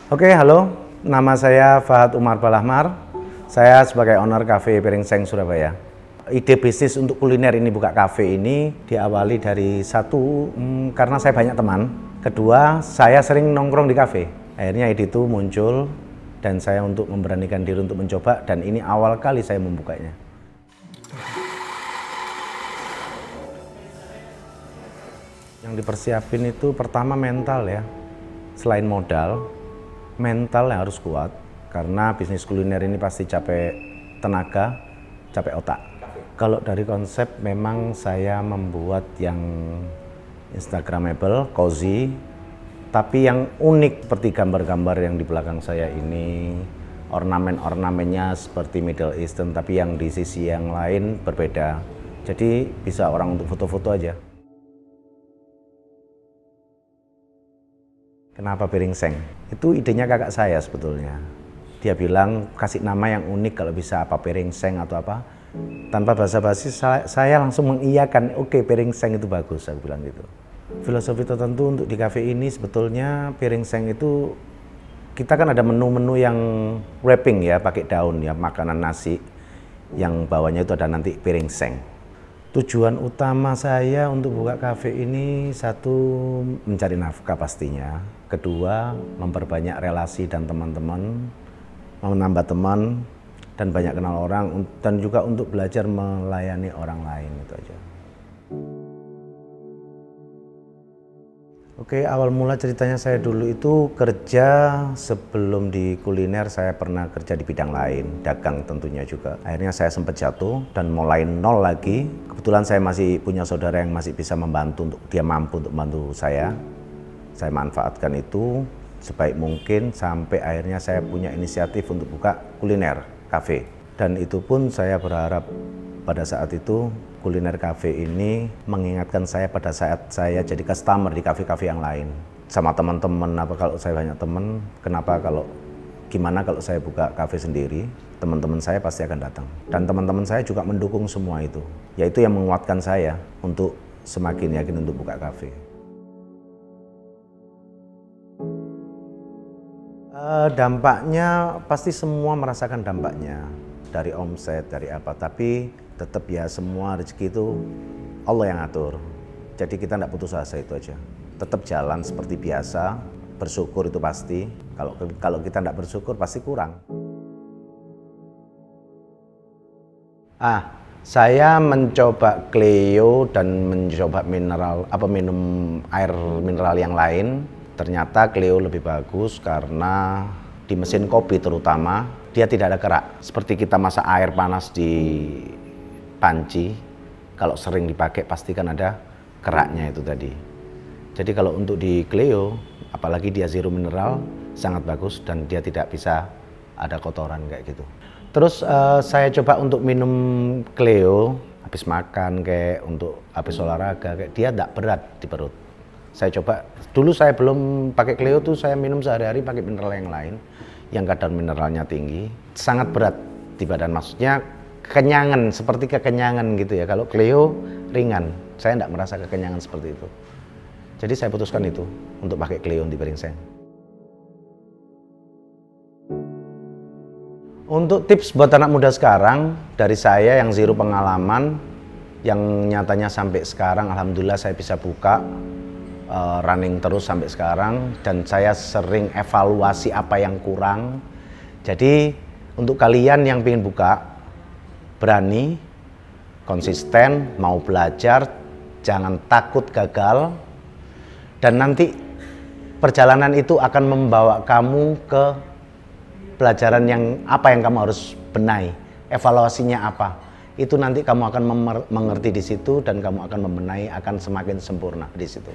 Oke, halo. Nama saya Fahad Umar Balahmar. Saya sebagai owner Cafe Piring Seng Surabaya. Ide bisnis untuk kuliner ini buka kafe ini diawali dari satu, karena saya banyak teman. Kedua, saya sering nongkrong di kafe. Akhirnya ide itu muncul dan saya untuk memberanikan diri untuk mencoba, dan ini awal kali saya membukanya. Yang dipersiapin itu pertama mental ya. Selain modal, mental yang harus kuat, karena bisnis kuliner ini pasti capek tenaga, capek otak. Kalau dari konsep memang saya membuat yang instagramable, cozy, tapi yang unik seperti gambar-gambar yang di belakang saya ini. Ornamen-ornamennya seperti Middle Eastern, tapi yang di sisi yang lain berbeda. Jadi bisa orang untuk foto-foto aja. Kenapa piring seng? Itu idenya kakak saya sebetulnya. Dia bilang kasih nama yang unik, kalau bisa apa piring seng atau apa. Tanpa basa-basi saya langsung mengiyakan, oke, piring seng itu bagus, saya bilang gitu. Filosofi tertentu untuk di kafe ini sebetulnya piring seng itu, kita kan ada menu-menu yang wrapping ya, pakai daun ya, makanan nasi. Yang bawahnya itu ada nanti piring seng. Tujuan utama saya untuk buka kafe ini, satu, mencari nafkah pastinya. Kedua, memperbanyak relasi dan teman-teman, menambah teman, dan banyak kenal orang, dan juga untuk belajar melayani orang lain, itu aja. Oke, awal mula ceritanya saya dulu itu kerja, sebelum di kuliner saya pernah kerja di bidang lain, dagang tentunya juga. Akhirnya saya sempat jatuh dan mulai nol lagi. Kebetulan saya masih punya saudara yang masih bisa membantu, untuk dia mampu untuk membantu saya. Saya manfaatkan itu sebaik mungkin sampai akhirnya saya punya inisiatif untuk buka kuliner cafe. Dan itu pun saya berharap pada saat itu kuliner cafe ini mengingatkan saya pada saat saya jadi customer di kafe-kafe yang lain. Sama teman-teman, apa kalau saya banyak teman, gimana kalau saya buka cafe sendiri, teman-teman saya pasti akan datang. Dan teman-teman saya juga mendukung semua itu. Yaitu yang menguatkan saya untuk semakin yakin untuk buka cafe. Dampaknya pasti semua merasakan dampaknya, dari omset, dari apa, tapi tetap ya semua rezeki itu Allah yang atur. Jadi kita tidak putus asa, itu aja. Tetap jalan seperti biasa, bersyukur itu pasti. Kalau kita tidak bersyukur pasti kurang. Saya mencoba Cleo dan mencoba minum air mineral yang lain. Ternyata Cleo lebih bagus karena di mesin kopi terutama dia tidak ada kerak. Seperti kita masak air panas di panci, kalau sering dipakai pasti kan ada keraknya itu tadi. Jadi kalau untuk di Cleo, apalagi dia zero mineral, sangat bagus dan dia tidak bisa ada kotoran kayak gitu. Terus saya coba untuk minum Cleo habis makan, kayak untuk habis olahraga, kayak dia tidak berat di perut. Saya coba, dulu saya belum pakai Cleo tuh, saya minum sehari-hari pakai mineral yang lain, yang kadar mineralnya tinggi, sangat berat di badan, maksudnya kekenyangan, seperti kekenyangan gitu ya. Kalau Cleo ringan, saya tidak merasa kekenyangan seperti itu. Jadi saya putuskan itu, untuk pakai Cleo di piring seng. Untuk tips buat anak muda sekarang, dari saya yang zero pengalaman, yang nyatanya sampai sekarang alhamdulillah saya bisa buka, running terus sampai sekarang, dan saya sering evaluasi apa yang kurang. Jadi untuk kalian yang ingin buka, berani, konsisten, mau belajar, jangan takut gagal, dan nanti perjalanan itu akan membawa kamu ke pelajaran yang kamu harus benahi, evaluasinya apa. Itu nanti kamu akan mengerti di situ, dan kamu akan membenahi, akan semakin sempurna di situ.